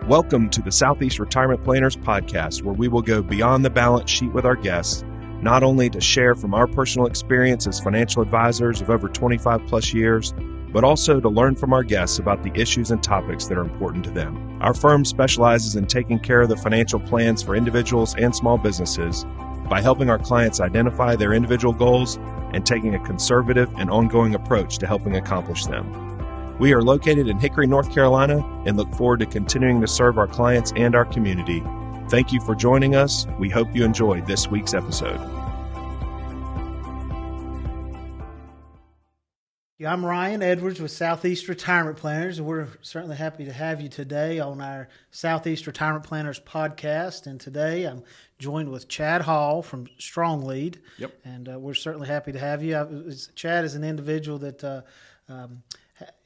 Welcome to the Southeast Retirement Planners Podcast, where we will go beyond the balance sheet with our guests, not only to share from our personal experience as financial advisors of over 25 plus years, but also to learn from our guests about the issues and topics that are important to them. Our firm specializes in taking care of the financial plans for individuals and small businesses by helping our clients identify their individual goals and taking a conservative and ongoing approach to helping accomplish them. We are located in Hickory, North Carolina, and look forward to continuing to serve our clients and our community. Thank you for joining us. We hope you enjoyed this week's episode. I'm Ryan Edwards with Southeast Retirement Planners, and we're certainly happy to have you today on our Southeast Retirement Planners podcast. And today I'm joined with Chad Hall from StrongLead. Yep. And we're certainly happy to have you. Chad is an individual that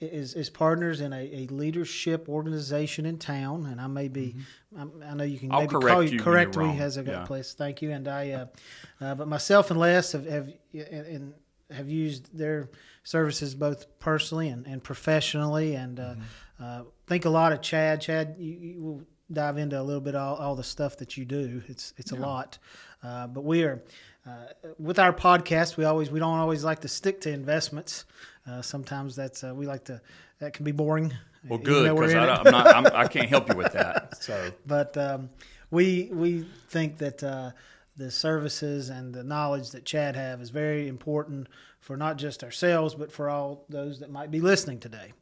is partners in a leadership organization in town, and I may be, I know you can I'll maybe correct me as a place. Thank you. And but myself and Les have used their services both personally and professionally, and think a lot of Chad. Chad, you will dive into a little bit all the stuff that you do. It's a lot, but we are with our podcast. We don't always like to stick to investments. Sometimes that can be boring. Well, good, because I can't help you with that. So, but we think that the services and the knowledge that Chad have is very important for not just ourselves, but for all those that might be listening today.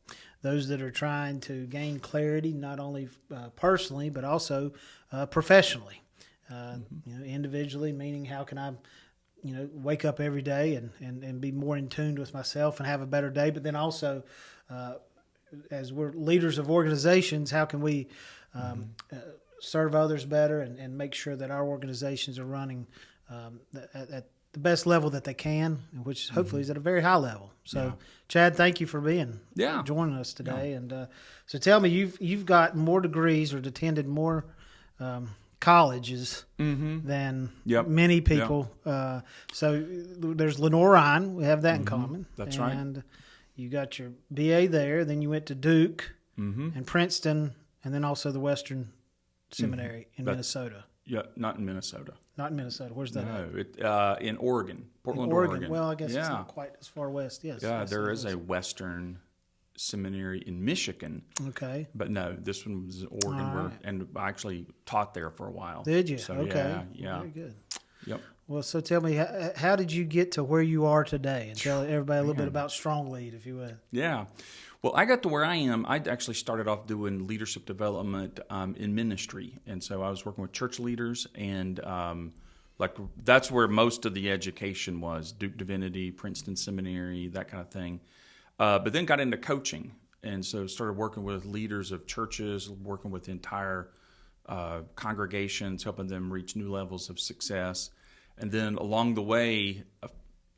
Those that are trying to gain clarity, not only personally, but also professionally. Individually, meaning how can I wake up every day and be more in tune with myself and have a better day. But then also, as we're leaders of organizations, how can we serve others better and make sure that our organizations are running at the best level that they can, which hopefully is at a very high level. So, Chad, thank you for joining us today. Yeah. And so tell me, you've got more degrees or attended more colleges than many people. Yeah. So there's Lenore Ryan. We have that in common. That's right. And you got your BA there. Then you went to Duke and Princeton, and then also the Western Seminary in Minnesota. Yeah, not in Minnesota. Not in Minnesota. Where's that? No, in Oregon, Portland, Oregon. Well, I guess it's not quite as far west. Yes. Yeah, yes, there is a Western Seminary in Michigan. Okay. But no, this one was in Oregon, and I actually taught there for a while. Did you? So, okay. Yeah. Very good. Yep. Well, so tell me, how did you get to where you are today? And tell everybody a little bit about StrongLead, if you would. Yeah. Well, I got to where I am. I actually started off doing leadership development in ministry. And so I was working with church leaders, and that's where most of the education was, Duke Divinity, Princeton Seminary, that kind of thing. But then got into coaching, and so started working with leaders of churches, working with entire congregations, helping them reach new levels of success. And then along the way, I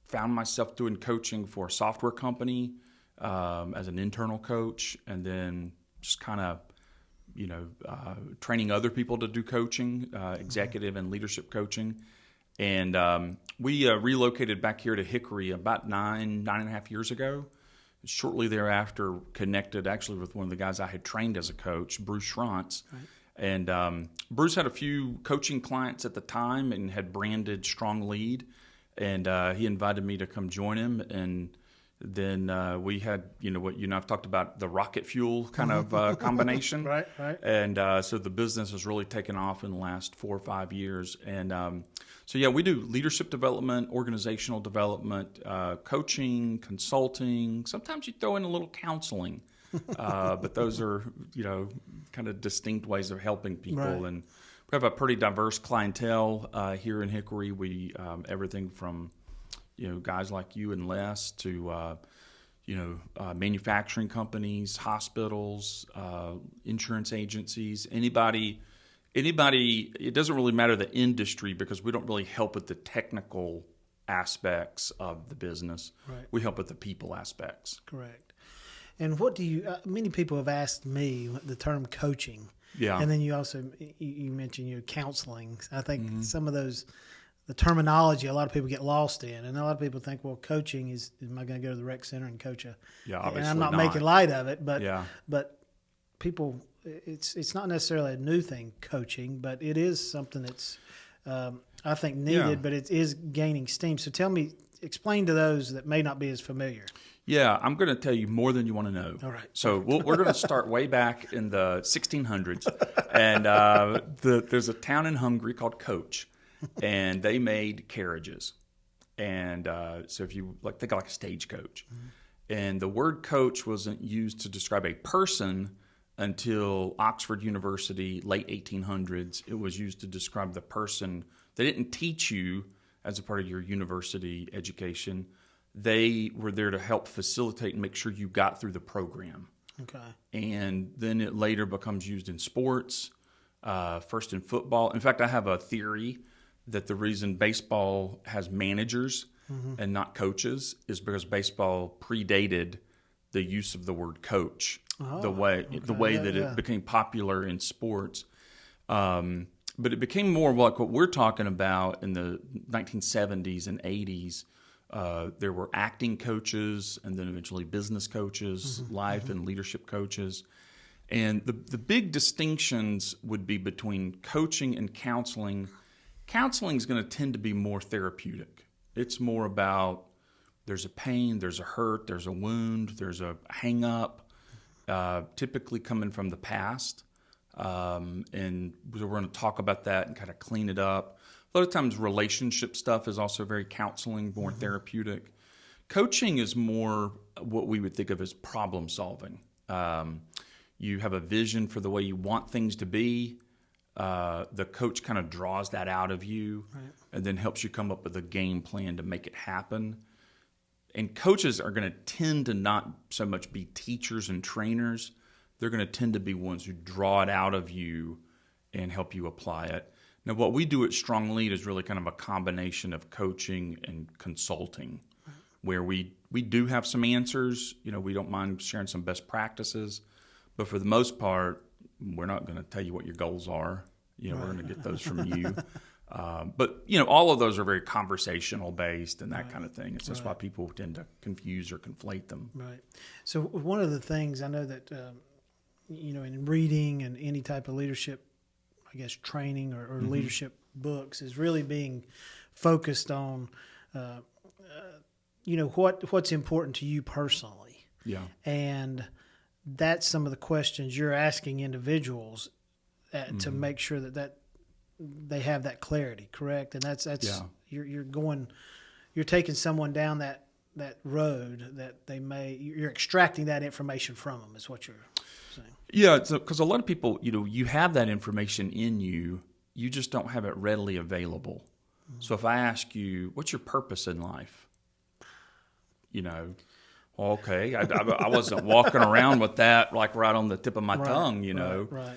found myself doing coaching for a software company as an internal coach, and then just kind of, training other people to do coaching, executive and leadership coaching. And we relocated back here to Hickory about nine and a half years ago. Shortly thereafter, connected actually with one of the guys I had trained as a coach, Bruce Schrantz. Right. And Bruce had a few coaching clients at the time and had branded StrongLead, and he invited me to come join him. And then we had, I've talked about the rocket fuel kind of combination. Right. And so the business has really taken off in the last 4 or 5 years. And we do leadership development, organizational development, coaching, consulting. Sometimes you throw in a little counseling, but those are, kind of distinct ways of helping people. Right. And we have a pretty diverse clientele here in Hickory. We everything from guys like you and Les to manufacturing companies, hospitals, insurance agencies, anybody. It doesn't really matter the industry, because we don't really help with the technical aspects of the business. Right. We help with the people aspects. Correct. And what do you? Many people have asked me the term coaching. Yeah. And then you also you mentioned counseling. I think some of those, the terminology, a lot of people get lost in, and a lot of people think, well, coaching is am I going to go to the rec center and coach a? Yeah, obviously and I'm not making light of it, but people it's not necessarily a new thing, coaching, but it is something that's I think needed, but it is gaining steam. So explain to those that may not be as familiar. Yeah, I'm going to tell you more than you want to know. All right. So we're going to start way back in the 1600s, and there's a town in Hungary called Koch, and they made carriages. And so if you think of like a stagecoach, and the word coach wasn't used to describe a person until Oxford University, late 1800s. It was used to describe the person. They didn't teach you as a part of your university education. They were there to help facilitate and make sure you got through the program. Okay. And then it later becomes used in sports, first in football. In fact, I have a theory that the reason baseball has managers and not coaches is because baseball predated the use of the word coach, the way that it became popular in sports. But it became more like what we're talking about in the 1970s and 80s. There were acting coaches and then eventually business coaches, life and leadership coaches. And the big distinctions would be between coaching and counseling. Counseling is going to tend to be more therapeutic. It's more about there's a pain, there's a hurt, there's a wound, there's a hang up, typically coming from the past. And we're going to talk about that and kind of clean it up. A lot of times relationship stuff is also very counseling, more therapeutic. Coaching is more what we would think of as problem solving. You have a vision for the way you want things to be. The coach kind of draws that out of you and then helps you come up with a game plan to make it happen. And coaches are going to tend to not so much be teachers and trainers. They're going to tend to be ones who draw it out of you and help you apply it. Now, what we do at StrongLead is really kind of a combination of coaching and consulting, where we do have some answers. We don't mind sharing some best practices, but for the most part, we're not going to tell you what your goals are. We're going to get those from you. But all of those are very conversational based and that kind of thing. It's just why people tend to confuse or conflate them. Right. So one of the things I know that in reading and any type of leadership, I guess, training or leadership books is really being focused on, what's important to you personally. Yeah. And that's some of the questions you're asking individuals to make sure that they have that clarity, correct? And that's you're taking someone down that road that you're extracting that information from them is what you're saying. Yeah, because a lot of people, you have that information in you, you just don't have it readily available. So if I ask you, what's your purpose in life? Okay, I wasn't walking around with that like right on the tip of my tongue, Right.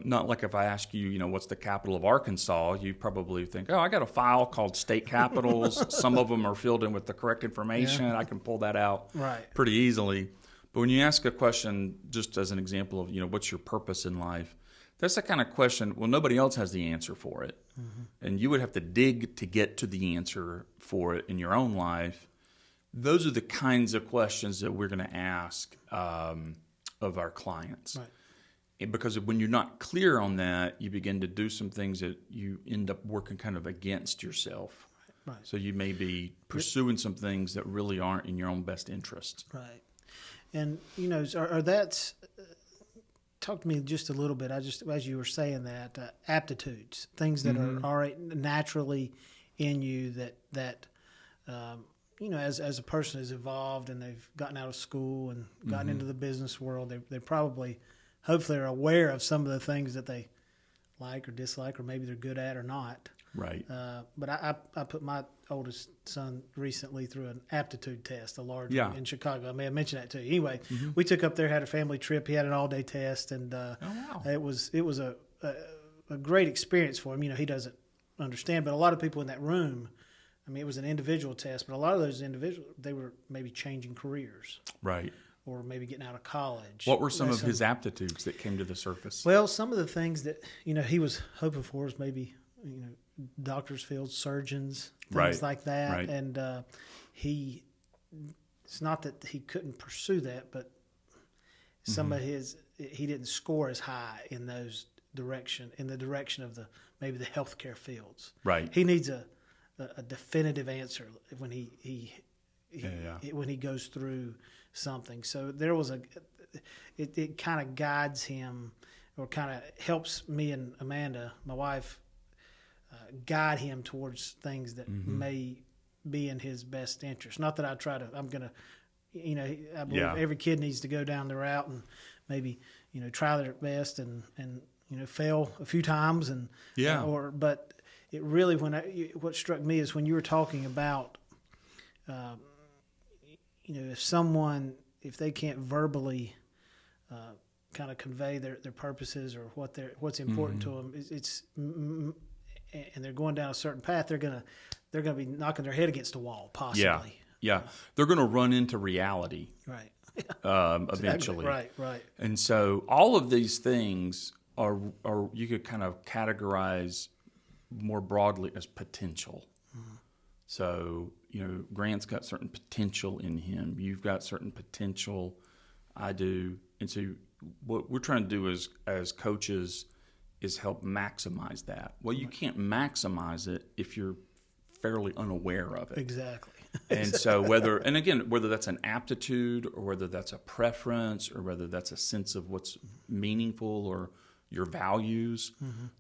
Not like if I ask you, what's the capital of Arkansas, you probably think, I got a file called state capitals. Some of them are filled in with the correct information. I can pull that out pretty easily. But when you ask a question, just as an example of, what's your purpose in life, that's the kind of question, well, nobody else has the answer for it. And you would have to dig to get to the answer for it in your own life. Those are the kinds of questions that we're going to ask of our clients. Right. And because when you're not clear on that, you begin to do some things that you end up working kind of against yourself. Right. So you may be pursuing some things that really aren't in your own best interest. Right. And, are that's talk to me just a little bit. As you were saying that, aptitudes, things that are already naturally in you that as a person has evolved and they've gotten out of school and gotten into the business world, they probably, hopefully, are aware of some of the things that they like or dislike or maybe they're good at or not. Right. But I put my oldest son recently through an aptitude test, a large one in Chicago. I may have mentioned that to you. Anyway, we took up there, had a family trip. He had an all-day test, and it was a great experience for him. He doesn't understand, but a lot of people in that room, it was an individual test, but a lot of those individuals, they were maybe changing careers. Right. Or maybe getting out of college. What were some of his aptitudes that came to the surface? Well, some of the things that, he was hoping for was maybe, doctors' fields, surgeons, things like that. Right. And it's not that he couldn't pursue that, but some of his he didn't score as high in the direction of maybe the healthcare fields. Right. He needs a definitive answer when when he goes through something. So there was it kind of guides him, or kind of helps me and Amanda, my wife, guide him towards things that may be in his best interest. Not that I believe every kid needs to go down the route and maybe, try their best and fail a few times but it really, what struck me is when you were talking about, if they can't verbally kind of convey their purposes or what's important to them, and they're going down a certain path, they're gonna be knocking their head against a wall, possibly. Yeah. They're going to run into reality, right? Eventually, right. And so all of these things are you could kind of categorize more broadly as potential. So, Grant's got certain potential in him. You've got certain potential. I do. And so what we're trying to do as coaches is help maximize that. Well, you can't maximize it if you're fairly unaware of it. Exactly. And so whether that's an aptitude, or whether that's a preference, or whether that's a sense of what's meaningful, or your values,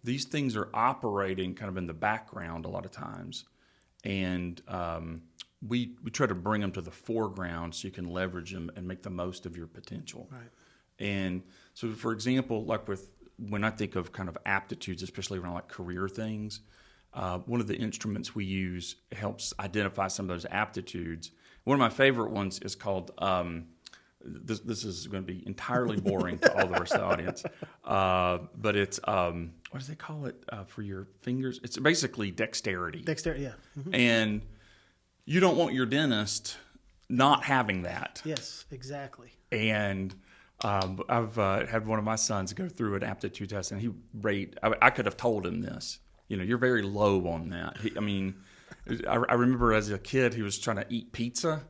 these things are operating kind of in the background a lot of times. And we try to bring them to the foreground so you can leverage them and make the most of your potential. Right. And so, for example, when I think of kind of aptitudes, especially around like career things, one of the instruments we use helps identify some of those aptitudes. One of my favorite ones is called, this is going to be entirely boring to all the rest of the audience, but it's, what do they call it for your fingers? It's basically dexterity. Dexterity, yeah. And you don't want your dentist not having that. Yes, exactly. And I've had one of my sons go through an aptitude test, and I could have told him this. You're very low on that. I remember as a kid, he was trying to eat pizza,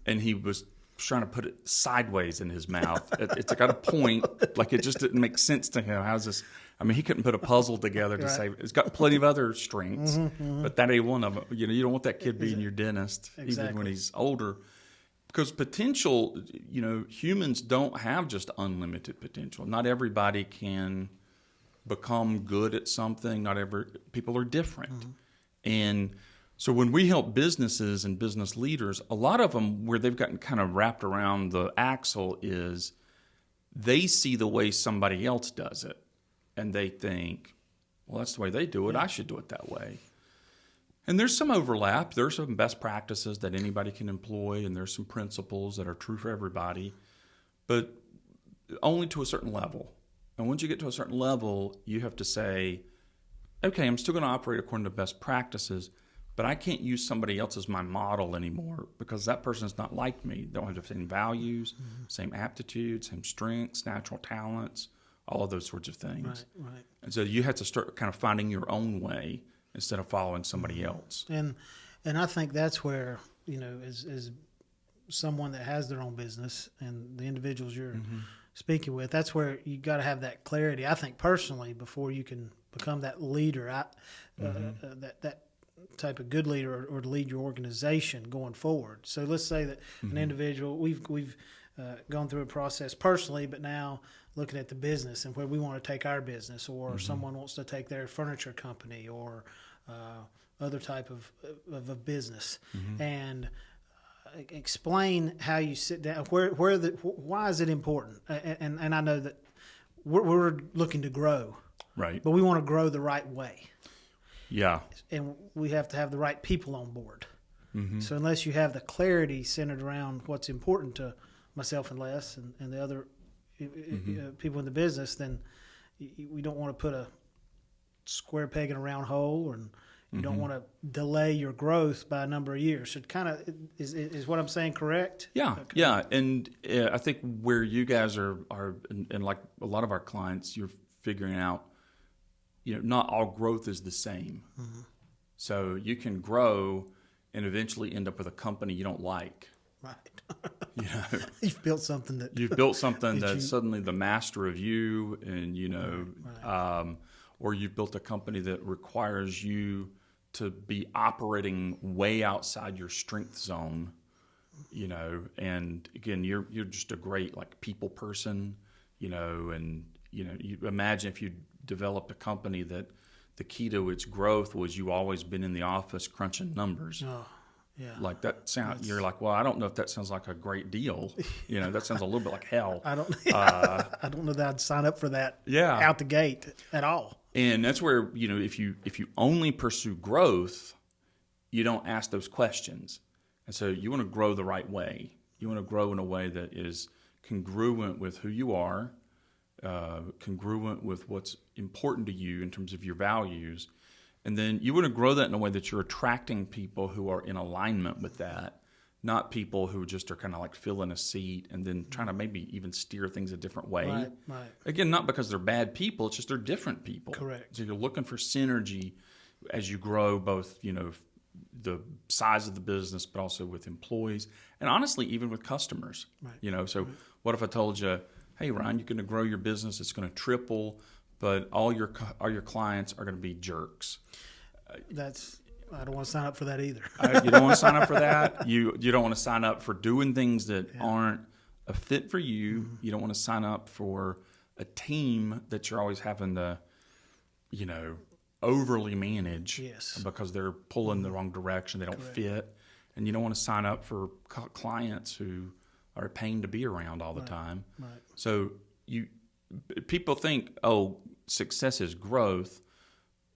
and he was trying to put it sideways in his mouth. It's got a point, like it just didn't make sense to him. How's this? He couldn't put a puzzle together to say it's got plenty of other strengths, but that ain't one of them. You don't want that kid being your dentist, even when he's older. Because potential, humans don't have just unlimited potential. Not everybody can become good at something. People are different. And so when we help businesses and business leaders, a lot of them, where they've gotten kind of wrapped around the axle, is they see the way somebody else does it. And they think, well, that's the way they do it. I should do it that way. And there's some overlap. There's some best practices that anybody can employ, and there's some principles that are true for everybody, but only to a certain level. And once you get to a certain level, you have to say, okay, I'm still going to operate according to best practices, but I can't use somebody else as my model anymore, because that person's not like me. They don't have the same values, same aptitudes, same strengths, natural talents, all of those sorts of things. Right. And so you have to start kind of finding your own way instead of following somebody else. And I think that's where, as someone that has their own business and the individuals you're speaking with, that's where you got to have that clarity, I think, personally, before you can become that leader, that type of good leader, or to lead your organization going forward. So let's say that an individual, we've gone through a process personally, but now looking at the business and where we want to take our business, or someone wants to take their furniture company, or other type of a business, and explain how you sit down, why is it important? And I know that we're looking to grow, right? But we want to grow the right way. Yeah. And we have to have the right people on board. So unless you have the clarity centered around what's important to myself and Les and the other people in the business, then we don't want to put a square peg in a round hole, and you don't want to delay your growth by a number of years. So it kind of is what I'm saying correct? Yeah, okay. Yeah. And I think where you guys are and like a lot of our clients, you're figuring out, not all growth is the same. So you can grow and eventually end up with a company you don't like. Right. You know, You've built something that's suddenly the master of you, and or you've built a company that requires you to be operating way outside your strength zone. You know, and again, you're just a great people person. You know, and you imagine if you developed a company that the key to its growth was you always been in the office crunching numbers. Oh, yeah. Like that sound, you're like, well, I don't know if that sounds like a great deal. You know, that sounds a little bit like hell. I don't know that I'd sign up for that out the gate at all. And that's where, if you only pursue growth, you don't ask those questions. And so you want to grow the right way. You want to grow in a way that is congruent with who you are, congruent with what's important to you in terms of your values. And then you want to grow that in a way that you're attracting people who are in alignment with that, not people who just are kind of like filling a seat and then trying to maybe even steer things a different way. Right. Again, not because they're bad people, it's just they're different people. Correct. So you're looking for synergy as you grow both, the size of the business, but also with employees and honestly, even with customers. Right. So what if I told you, hey, Ryan, you're going to grow your business. It's going to triple, but all your clients are going to be jerks. I don't want to sign up for that either. You don't want to sign up for that. You don't want to sign up for doing things that aren't a fit for you. Mm-hmm. You don't want to sign up for a team that you're always having to, overly manage because they're pulling the wrong direction. They don't fit. And you don't want to sign up for clients who are a pain to be around all the time. Right. So people think, success is growth.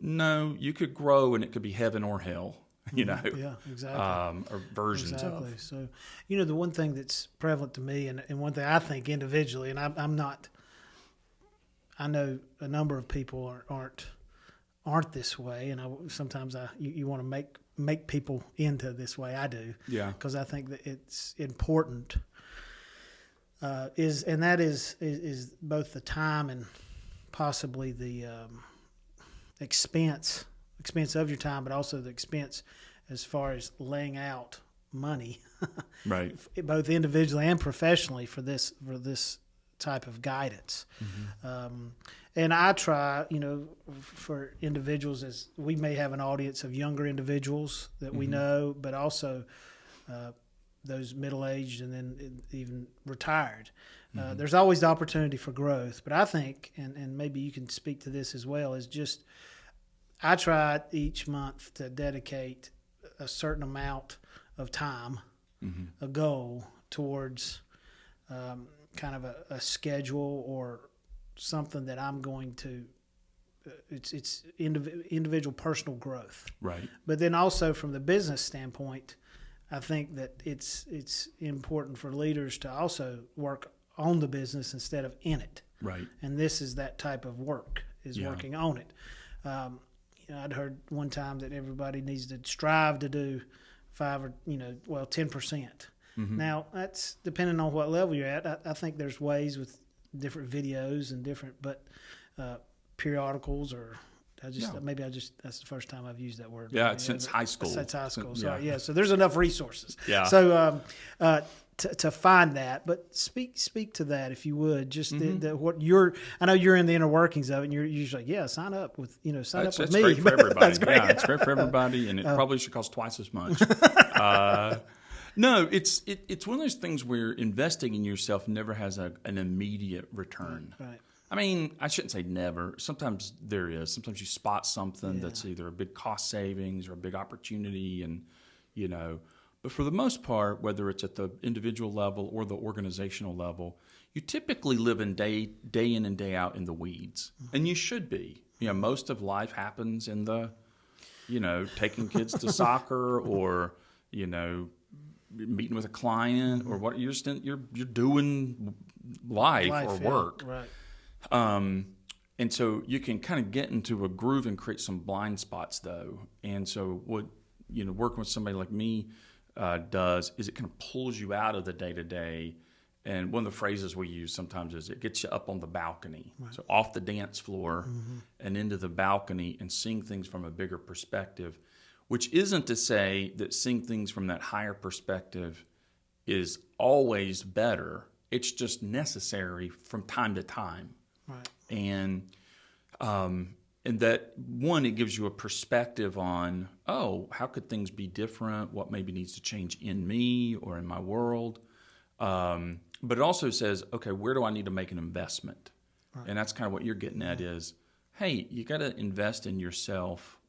No, you could grow and it could be heaven or hell, Yeah, exactly. or versions of. So, the one thing that's prevalent to me and one thing I think individually, and I'm not, I know a number of people aren't this way, and sometimes you want to make people into this way. I do. Yeah. Because I think that it's important. Is both the time and possibly the expense of your time, but also the expense as far as laying out money, right? Both individually and professionally for this type of guidance. Mm-hmm. And I try, for individuals, as we may have an audience of younger individuals that we know, but also those middle-aged and then even retired. There's always the opportunity for growth. But I think, and maybe you can speak to this as well, is just I try each month to dedicate a certain amount of time, a goal towards kind of a schedule or something that I'm going to it's individual personal growth. Right. But then also from the business standpoint, I think that it's important for leaders to also work on the business instead of in it. Right. And this is that type of work, is working on it. I'd heard one time that everybody needs to strive to do 10%. Now, that's depending on what level you're at. I think there's ways with different videos and different, but periodicals or that's the first time I've used that word. Yeah, since high school. Since high school. So there's enough resources. Yeah. So to find that, but speak to that if you would. Just what I know you're in the inner workings of it, and you're usually sign up with sign up with me. Great for everybody. That's great. Yeah, it's great for everybody, and it probably should cost twice as much. No, it's one of those things where investing in yourself never has an immediate return. Right. I mean, I shouldn't say never. Sometimes there is. Sometimes you spot something that's either a big cost savings or a big opportunity, and But for the most part, whether it's at the individual level or the organizational level, you typically live in day in and day out in the weeds, and you should be. Most of life happens in the, taking kids to soccer or meeting with a client or what you're doing life or work. Right. And so you can kind of get into a groove and create some blind spots though. And so what, working with somebody like me does is it kind of pulls you out of the day to day. And one of the phrases we use sometimes is it gets you up on the balcony. Right. So off the dance floor and into the balcony and seeing things from a bigger perspective, which isn't to say that seeing things from that higher perspective is always better. It's just necessary from time to time. Right. And that, one, it gives you a perspective on, how could things be different? What maybe needs to change in me or in my world? But it also says, okay, where do I need to make an investment? Right. And that's kind of what you're getting at is, hey, you got to invest in yourself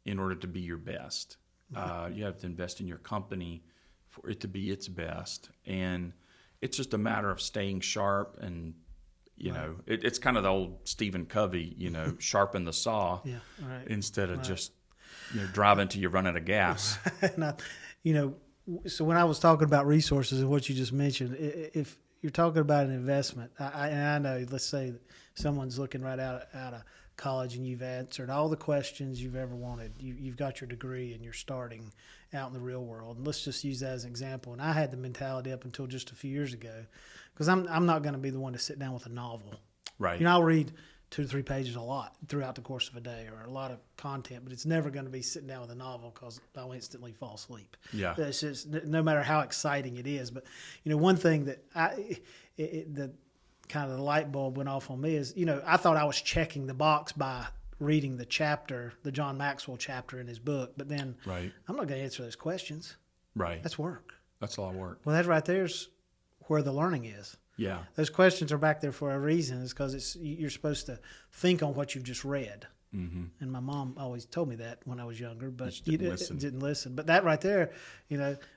in order to be your best. Right. You have to invest in your company for it to be its best. And it's just a matter of staying sharp and, you know, it's kind of the old Stephen Covey, sharpen the saw instead of just, driving till you run out of gas. So when I was talking about resources and what you just mentioned, if you're talking about an investment, I know, let's say that someone's looking right out of college and you've answered all the questions you've ever wanted. You've got your degree and you're starting out in the real world. And let's just use that as an example. And I had the mentality up until just a few years ago, because I'm not going to be the one to sit down with a novel. Right. I'll read 2 to 3 pages a lot throughout the course of a day, or a lot of content, but it's never going to be sitting down with a novel because I'll instantly fall asleep. Yeah. It's just, no matter how exciting it is. But, one thing that the kind of the light bulb went off on me is, I thought I was checking the box by reading the chapter, the John Maxwell chapter in his book, but then I'm not going to answer those questions. Right. That's work. That's a lot of work. Well, that right there's where the learning is. Yeah. Those questions are back there for a reason. It's because you're supposed to think on what you've just read. Mm-hmm. And my mom always told me that when I was younger, but you didn't listen. But that right there,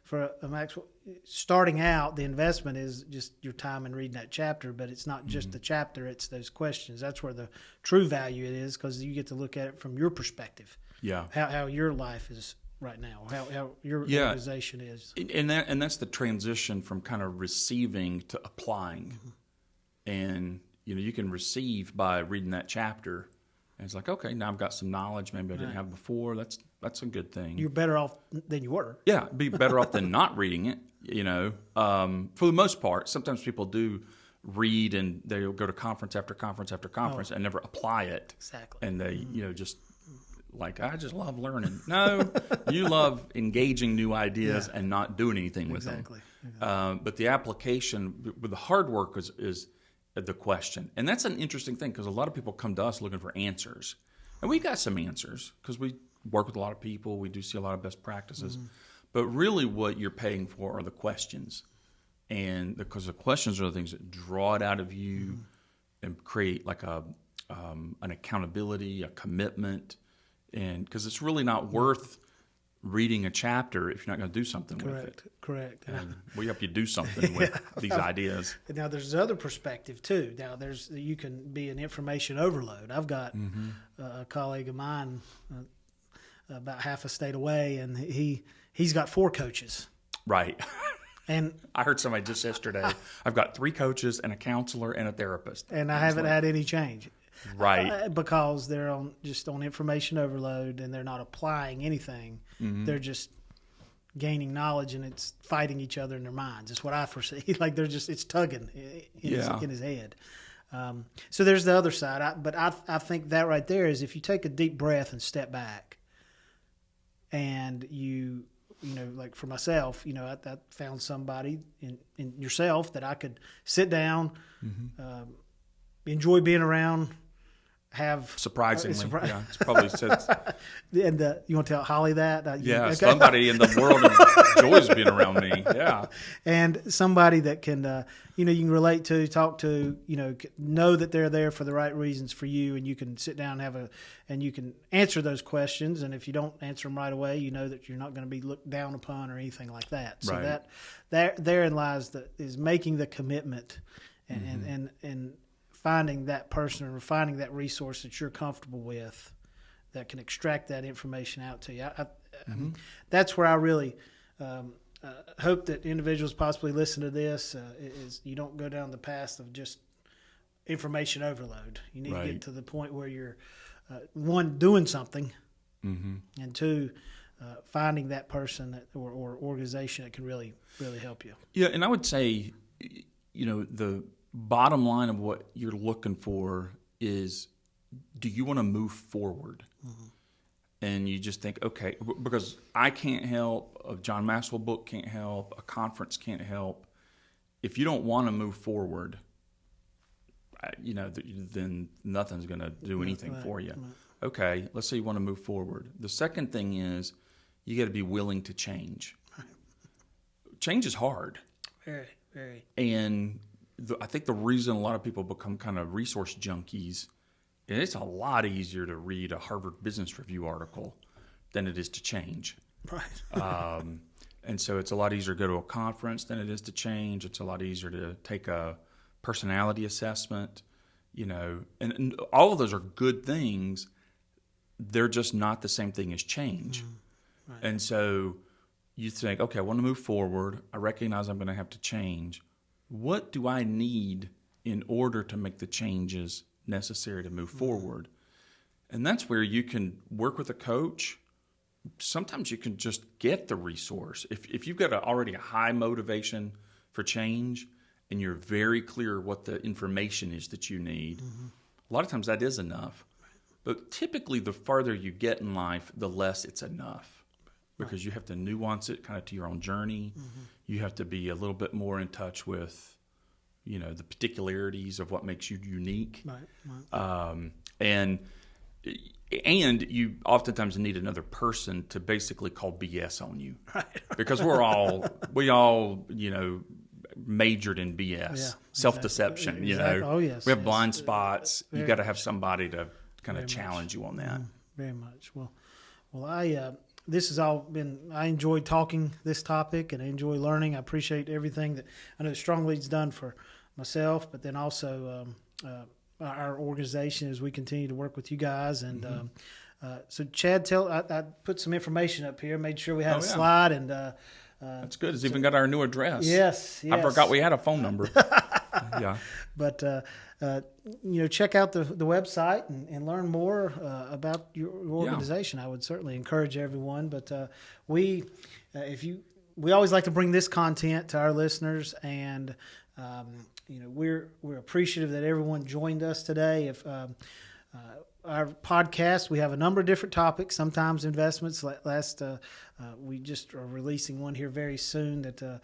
for a Maxwell, starting out, the investment is just your time in reading that chapter, but it's not just the chapter, it's those questions. That's where the true value it is, because you get to look at it from your perspective. Yeah. How your life is right now, how your organization is. And that's the transition from kind of receiving to applying. Mm-hmm. And, you can receive by reading that chapter. And it's like, okay, now I've got some knowledge maybe I didn't have before. That's a good thing. You're better off than you were. Yeah, be better off than not reading it, For the most part, sometimes people do read and they'll go to conference after conference after conference and never apply it. Exactly. And they, just like, I just love learning. No, you love engaging new ideas and not doing anything with them. Exactly. But the application, with the hard work is the question. And that's an interesting thing, because a lot of people come to us looking for answers. And we've got some answers because we work with a lot of people. We do see a lot of best practices. Mm-hmm. But really what you're paying for are the questions. And because the questions are the things that draw it out of you and create like an accountability, a commitment. And because it's really not worth reading a chapter if you're not going to do something with it. Correct. And we help you do something with these ideas. Now, there's the other perspective, too. Now, you can be an information overload. I've got a colleague of mine about half a state away, and he's got 4 coaches. Right. And I heard somebody just yesterday, I've got 3 coaches and a counselor and a therapist. And I haven't had any change. Right. Because they're on information overload and they're not applying anything. Mm-hmm. They're just gaining knowledge and it's fighting each other in their minds. It's what I foresee. Like it's tugging in his head. So there's the other side. But I think that right there is, if you take a deep breath and step back and like for myself, I found somebody in yourself that I could sit down, enjoy being around, have surprisingly, it's probably said. And you want to tell Holly that? Okay. Somebody in the world enjoys being around me. Yeah, and somebody that can, you can relate to, talk to, know that they're there for the right reasons for you, and you can sit down and you can answer those questions. And if you don't answer them right away, you know that you're not going to be looked down upon or anything like that. So therein lies is making the commitment, and finding that person or finding that resource that you're comfortable with that can extract that information out to you. That's where I really hope that individuals possibly listen to this, is you don't go down the path of just information overload. You need to get to the point where you're, 1, doing something, and 2, finding that person or organization that can really, really help you. Yeah, and I would say, the bottom line of what you're looking for is, do you want to move forward? and you just think, okay, because I can't help, a John Maxwell book can't help, a conference can't help. If you don't want to move forward, then nothing's going to do anything for you. Right. Okay, let's say you want to move forward. The second thing is you got to be willing to change. Right. Change is hard. Very, very. And I think the reason a lot of people become kind of resource junkies, and it's a lot easier to read a Harvard Business Review article than it is to change. Right. And so it's a lot easier to go to a conference than it is to change. It's a lot easier to take a personality assessment, and all of those are good things. They're just not the same thing as change. Right. And so you think, okay, I want to move forward. I recognize I'm going to have to change. What do I need in order to make the changes necessary to move forward? And that's where you can work with a coach. Sometimes you can just get the resource. If you've got already a high motivation for change and you're very clear what the information is that you need, a lot of times that is enough. But typically the farther you get in life, the less it's enough, because you have to nuance it kind of to your own journey. You have to be a little bit more in touch with, the particularities of what makes you unique. Right. And you oftentimes need another person to basically call BS on you. Right. Because we all, majored in BS, self-deception, Exactly. Oh, yes. We have blind spots. You got to have somebody to kind of challenge you on that. Very much. Well, this has all been, I enjoyed talking this topic and I enjoy learning. I appreciate everything that I know StrongLead's done for myself, but then also our organization as we continue to work with you guys. And so Chad, I put some information up here, made sure we had a slide, and that's good. It's even got our new address. Yes. I forgot we had a phone number. Yeah. But check out the website and learn more about your organization. I would certainly encourage everyone. But we always like to bring this content to our listeners, and we're appreciative that everyone joined us today. If our podcast, we have a number of different topics, sometimes investments. We just are releasing one here very soon that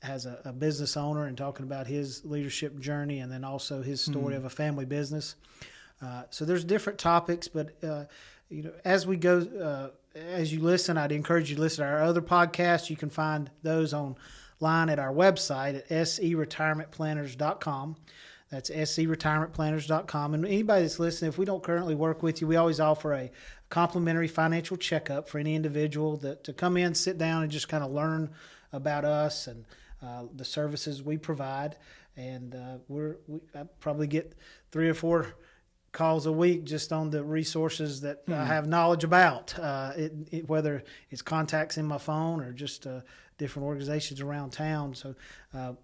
has a business owner and talking about his leadership journey, and then also his story of a family business. So there's different topics, but as we go, as you listen, I'd encourage you to listen to our other podcasts. You can find those online at our website at seretirementplanners.com. That's seretirementplanners.com. And anybody that's listening, if we don't currently work with you, we always offer a complimentary financial checkup for any individual to come in, sit down, and just kind of learn about us and the services we provide. And I probably get 3 or 4 calls a week just on the resources that I have knowledge about, whether it's contacts in my phone or just different organizations around town. So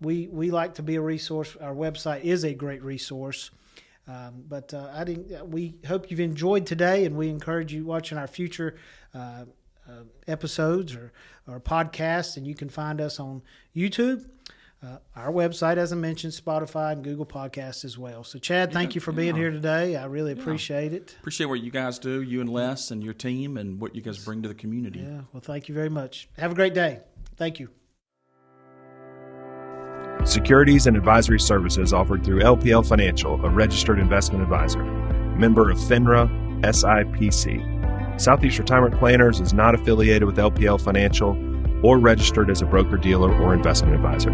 we like to be a resource. Our website is a great resource. But we hope you've enjoyed today, and we encourage you watching our future episodes or podcasts, and you can find us on YouTube, our website, as I mentioned, Spotify, and Google Podcasts as well. So, Chad, thank you for being here today. I really appreciate it. Appreciate what you guys do, you and Les and your team, and what you guys bring to the community. Yeah, well, thank you very much. Have a great day. Thank you. Securities and advisory services offered through LPL Financial, a registered investment advisor. Member of FINRA, SIPC. Southeast Retirement Planners is not affiliated with LPL Financial or registered as a broker-dealer or investment advisor.